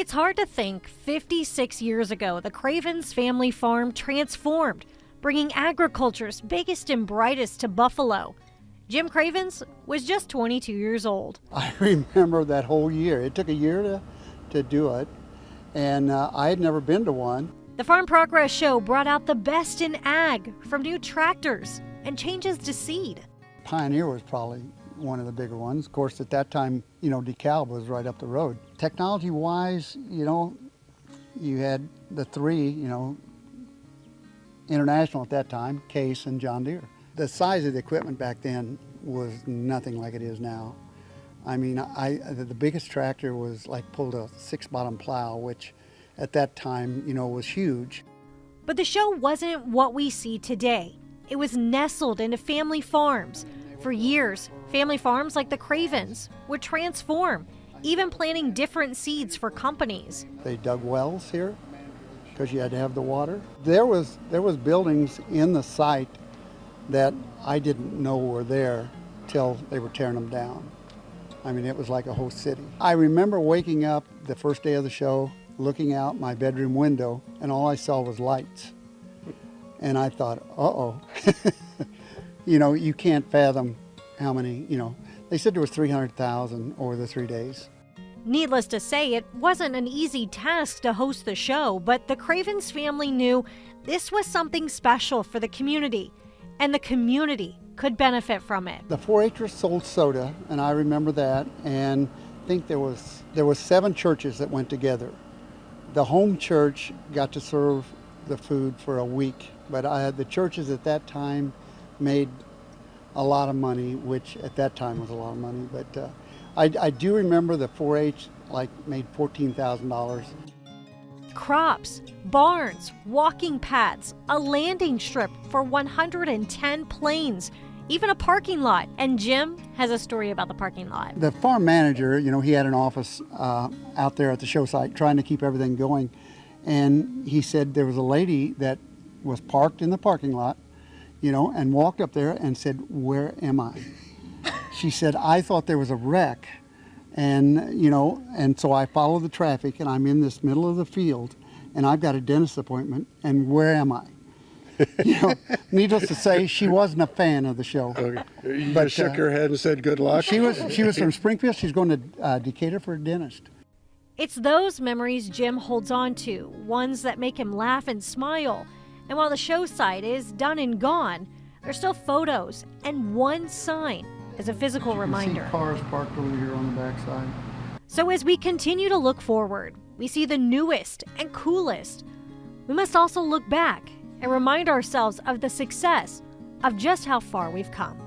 It's hard to think 56 years ago, the Cravens family farm transformed, bringing agriculture's biggest and brightest to Buffalo. Jim Cravens was just 22 years old. I remember that whole year. It took a year to do it, and I had never been to one. The Farm Progress Show brought out the best in ag, from new tractors and changes to seed. Pioneer was probably one of the bigger ones. Of course, at that time, DeKalb was right up the road. Technology-wise, you had the three, international at that time, Case and John Deere. The size of the equipment back then was nothing like it is now. I mean, the biggest tractor was pulled a 6-bottom plow, which at that time, was huge. But the show wasn't what we see today. It was nestled into family farms. For years, family farms like the Cravens would transform, even planting different seeds for companies. They dug wells here because you had to have the water. There was buildings in the site that I didn't know were there till they were tearing them down. I mean, it was like a whole city. I remember waking up the first day of the show, looking out my bedroom window, and all I saw was lights. And I thought, uh-oh. You can't fathom how many, they said there was 300,000 over the 3 days. Needless to say, it wasn't an easy task to host the show, but the Cravens family knew this was something special for the community, and the community could benefit from it. The 4-Hers sold soda, and I remember that, and I think there was 7 churches that went together. The home church got to serve the food for a week, but the churches at that time made a lot of money, which at that time was a lot of money. But I do remember the 4-H made $14,000. Crops, barns, walking paths, a landing strip for 110 planes, even a parking lot. And Jim has a story about the parking lot. The farm manager, he had an office out there at the show site trying to keep everything going. And he said there was a lady that was parked in the parking lot, and walked up there and said, "Where am I?" She said, "I thought there was a wreck." And so I follow the traffic, and I'm in this middle of the field, and I've got a dentist appointment, and where am I? Needless to say, she wasn't a fan of the show. Okay. You just shook her head and said, "Good luck." She was from Springfield. She's going to Decatur for a dentist. It's those memories Jim holds on to, ones that make him laugh and smile. And while the show site is done and gone, there's still photos and one sign as a physical reminder. You see cars parked over here on the backside. So as we continue to look forward, we see the newest and coolest. We must also look back and remind ourselves of the success of just how far we've come.